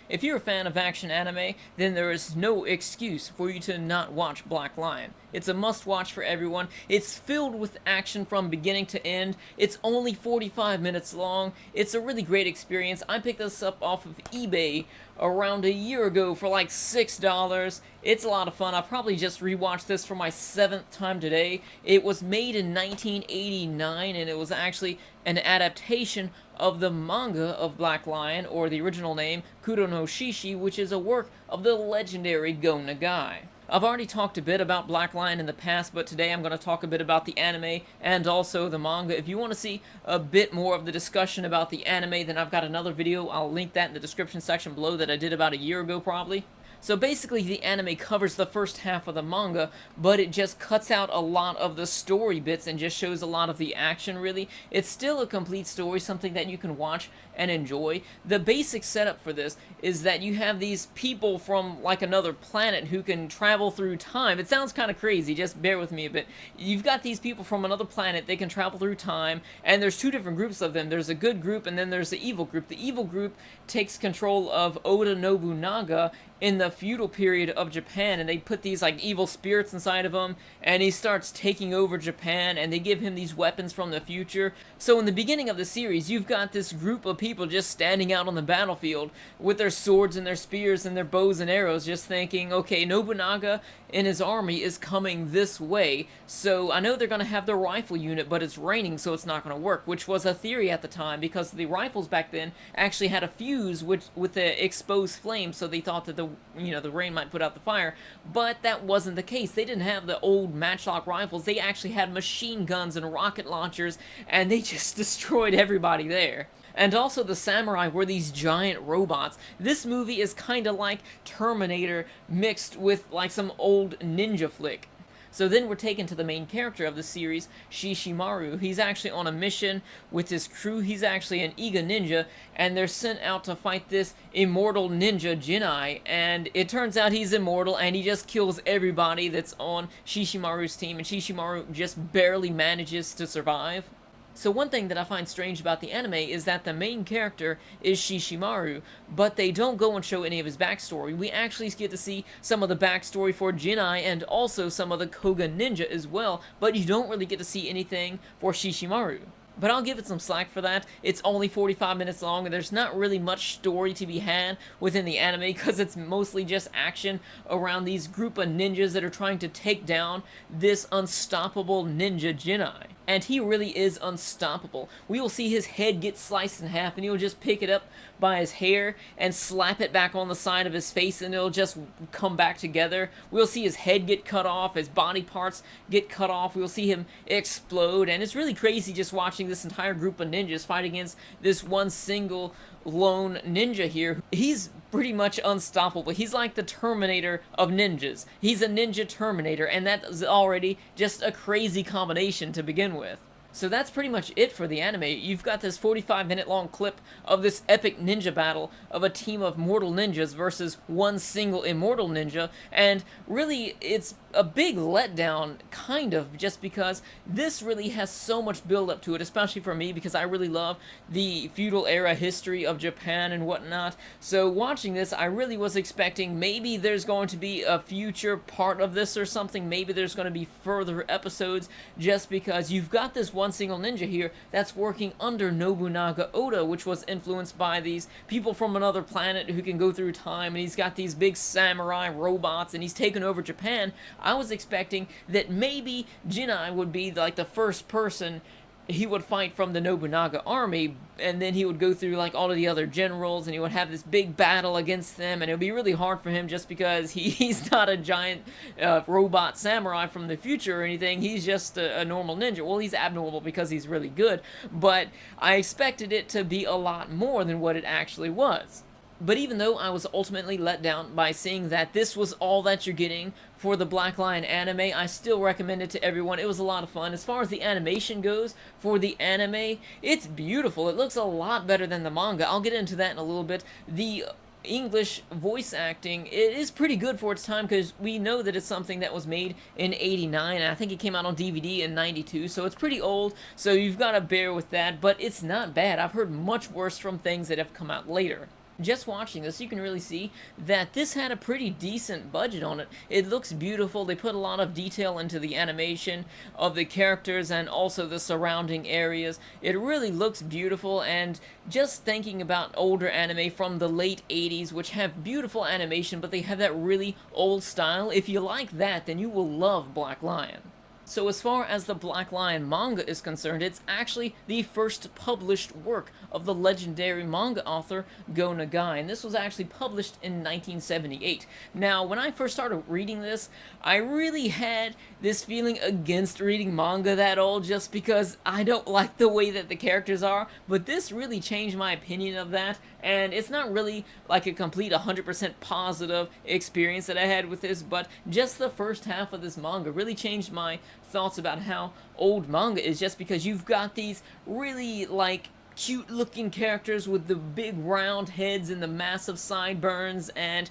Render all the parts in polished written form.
If you're a fan of action anime, then there is no excuse for you to not watch Black Lion. It's a must-watch for everyone. It's filled with action from beginning to end. It's only 45 minutes long. It's a really great experience. I picked this up off of eBay around a year ago for like $6. It's a lot of fun. I probably just rewatched this for my 7th time today. It was made in 1989, and it was actually an adaptation of the manga of Black Lion, or the original name, Kuro no Shishi, which is a work of the legendary Go Nagai. I've already talked a bit about Black Lion in the past, but today I'm going to talk a bit about the anime and also the manga. If you want to see a bit more of the discussion about the anime, then I've got another video. I'll link that in the description section below that I did about a year ago probably. So basically the anime covers the first half of the manga, but it just cuts out a lot of the story bits and just shows a lot of the action really. It's still a complete story, something that you can watch and enjoy. The basic setup for this is that you have these people from like another planet who can travel through time. It sounds kind of crazy, just bear with me a bit. You've got these people from another planet, they can travel through time, and there's two different groups of them. There's a good group and then there's the evil group. The evil group takes control of Oda Nobunaga in the feudal period of Japan, and they put these like evil spirits inside of him, and he starts taking over Japan, and they give him these weapons from the future. So in the beginning of the series, you've got this group of people just standing out on the battlefield with their swords and their spears and their bows and arrows, just thinking, okay, Nobunaga and his army is coming this way, so I know they're going to have their rifle unit, but it's raining, so it's not going to work, which was a theory at the time, because the rifles back then actually had a fuse with the exposed flame, so they thought that the rain might put out the fire, but that wasn't the case. They didn't have the old matchlock rifles. They actually had machine guns and rocket launchers, and they just destroyed everybody there. And also the samurai were these giant robots. This movie is kind of like Terminator mixed with like some old ninja flick. So then we're taken to the main character of the series, Shishimaru. He's actually on a mission with his crew. He's actually an Iga ninja, and they're sent out to fight this immortal ninja Jinai, and it turns out he's immortal, and he just kills everybody that's on Shishimaru's team, and Shishimaru just barely manages to survive. So one thing that I find strange about the anime is that the main character is Shishimaru, but they don't go and show any of his backstory. We actually get to see some of the backstory for Jinai and also some of the Koga ninja as well, but you don't really get to see anything for Shishimaru. But I'll give it some slack for that. It's only 45 minutes long, and there's not really much story to be had within the anime, because it's mostly just action around these group of ninjas that are trying to take down this unstoppable ninja Jinai. And he really is unstoppable. We will see his head get sliced in half, and he'll just pick it up by his hair and slap it back on the side of his face, and it'll just come back together. We'll see his head get cut off, his body parts get cut off, we'll see him explode, and it's really crazy just watching this entire group of ninjas fight against this one single lone ninja here. He's pretty much unstoppable. He's like the Terminator of ninjas. He's a ninja Terminator, and that is already just a crazy combination to begin with. So that's pretty much it for the anime. You've got this 45-minute long clip of this epic ninja battle of a team of mortal ninjas versus one single immortal ninja, and really it's a big letdown, kind of, just because this really has so much build up to it, especially for me, because I really love the feudal era history of Japan and whatnot. So watching this, I really was expecting maybe there's going to be a future part of this or something. Maybe there's going to be further episodes, just because you've got this one single ninja here that's working under Nobunaga Oda, which was influenced by these people from another planet who can go through time, and he's got these big samurai robots, and he's taken over Japan. I was expecting that maybe Jinai would be like the first person he would fight from the Nobunaga army, and then he would go through like all of the other generals, and he would have this big battle against them, and it would be really hard for him just because he's not a giant robot samurai from the future or anything. He's just a normal ninja. Well, he's abnormal because he's really good, but I expected it to be a lot more than what it actually was. But even though I was ultimately let down by seeing that this was all that you're getting for the Black Lion anime, I still recommend it to everyone. It was a lot of fun. As far as the animation goes for the anime, it's beautiful. It looks a lot better than the manga. I'll get into that in a little bit. The English voice acting, it is pretty good for its time, because we know that it's something that was made in '89, and I think it came out on DVD in '92, so it's pretty old, so you've got to bear with that, but it's not bad. I've heard much worse from things that have come out later. Just watching this, you can really see that this had a pretty decent budget on it. It looks beautiful. They put a lot of detail into the animation of the characters and also the surrounding areas. It really looks beautiful, and just thinking about older anime from the late 80s, which have beautiful animation, but they have that really old style, if you like that, then you will love Black Lion. So as far as the Black Lion manga is concerned, it's actually the first published work of the legendary manga author Go Nagai, and this was actually published in 1978. Now, when I first started reading this, I really had this feeling against reading manga that old just because I don't like the way that the characters are, but this really changed my opinion of that, and it's not really like a complete 100% positive experience that I had with this, but just the first half of this manga really changed my thoughts about how old manga is, just because you've got these really, like, cute looking characters with the big round heads and the massive sideburns, and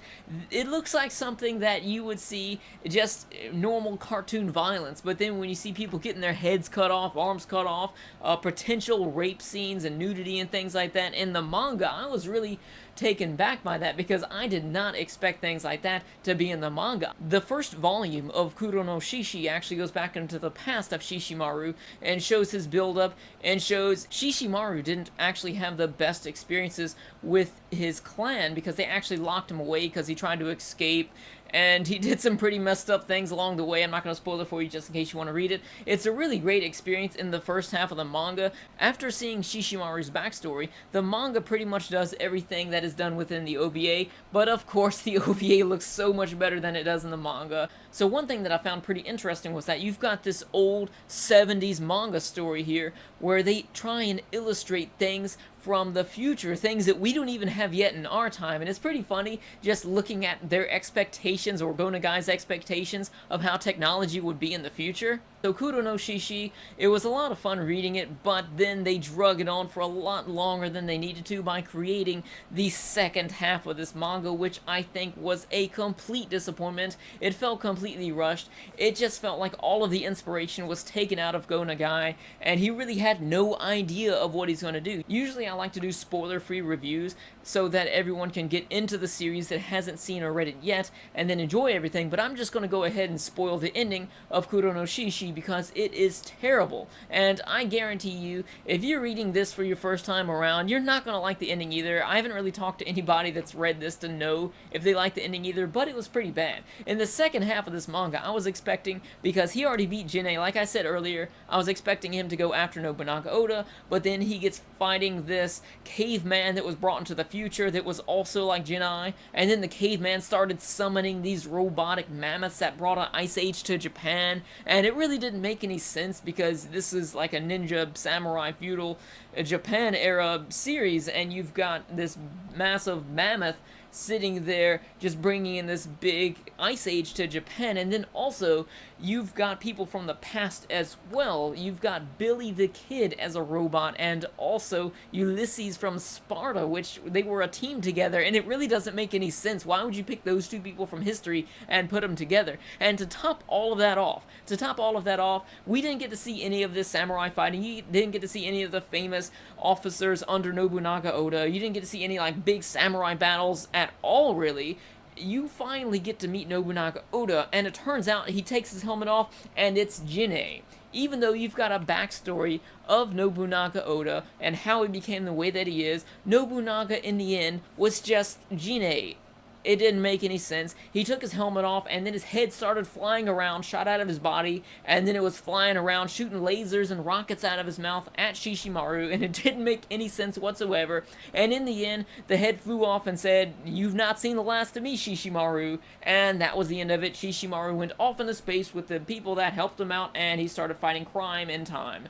it looks like something that you would see just normal cartoon violence, but then when you see people getting their heads cut off, arms cut off, potential rape scenes and nudity and things like that in the manga, I was really taken back by that because I did not expect things like that to be in the manga. The first volume of Kuro no Shishi actually goes back into the past of Shishimaru and shows his build-up and shows Shishimaru didn't actually have the best experiences with his clan because they actually locked him away because he tried to escape, and he did some pretty messed up things along the way. I'm not going to spoil it for you just in case you want to read it. It's a really great experience in the first half of the manga. After seeing Shishimaru's backstory, the manga pretty much does everything that is done within the OVA, but of course the OVA looks so much better than it does in the manga. So one thing that I found pretty interesting was that you've got this old 70s manga story here where they try and illustrate things from the future, things that we don't even have yet in our time, and it's pretty funny just looking at their expectations, or Go Nagai's expectations, of how technology would be in the future. So Kuro no Shishi, it was a lot of fun reading it, but then they drug it on for a lot longer than they needed to by creating the second half of this manga, which I think was a complete disappointment. It felt completely rushed. It just felt like all of the inspiration was taken out of Go Nagai, and he really had no idea of what he's going to do. Usually I like to do spoiler-free reviews so that everyone can get into the series that hasn't seen or read it yet and then enjoy everything, but I'm just going to go ahead and spoil the ending of Kuro no Shishi because it is terrible, and I guarantee you, if you're reading this for your first time around, you're not going to like the ending either. I haven't really talked to anybody that's read this to know if they like the ending either, but it was pretty bad. In the second half of this manga, I was expecting, because he already beat Jin'ei, like I said earlier, I was expecting him to go after Nobunaga Oda, but then he gets fighting this caveman that was brought into the future that was also like Jin'ei, and then the caveman started summoning these robotic mammoths that brought an ice age to Japan, and it really didn't make any sense because this is like a ninja samurai feudal Japan era series, and you've got this massive mammoth sitting there just bringing in this big ice age to Japan, and then also you've got people from the past as well. You've got Billy the Kid as a robot, and also Ulysses from Sparta, which they were a team together, and it really doesn't make any sense. Why would you pick those two people from history and put them together? And to top all of that off, we didn't get to see any of this samurai fighting. You didn't get to see any of the famous officers under Nobunaga Oda. You didn't get to see any like big samurai battles at all, really. You finally get to meet Nobunaga Oda, and it turns out he takes his helmet off, and it's Jin'ei. Even though you've got a backstory of Nobunaga Oda and how he became the way that he is, Nobunaga in the end was just Jin'ei. It didn't make any sense. He took his helmet off, and then his head started flying around, shot out of his body, and then it was flying around, shooting lasers and rockets out of his mouth at Shishimaru, and it didn't make any sense whatsoever. And in the end, the head flew off and said, "You've not seen the last of me, Shishimaru," and that was the end of it. Shishimaru went off into space with the people that helped him out, and he started fighting crime in time.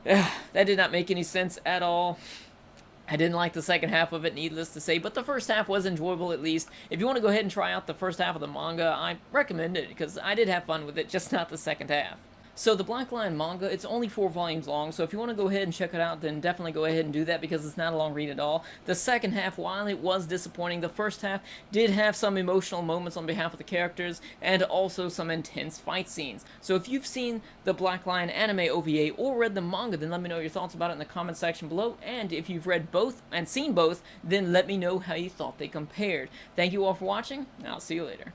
That did not make any sense at all. I didn't like the second half of it, needless to say, but the first half was enjoyable at least. If you want to go ahead and try out the first half of the manga, I recommend it, because I did have fun with it, just not the second half. So the Black Lion manga, it's only 4 volumes long, so if you want to go ahead and check it out, then definitely go ahead and do that because it's not a long read at all. The second half, while it was disappointing, the first half did have some emotional moments on behalf of the characters and also some intense fight scenes. So if you've seen the Black Lion anime OVA or read the manga, then let me know your thoughts about it in the comment section below. And if you've read both and seen both, then let me know how you thought they compared. Thank you all for watching, and I'll see you later.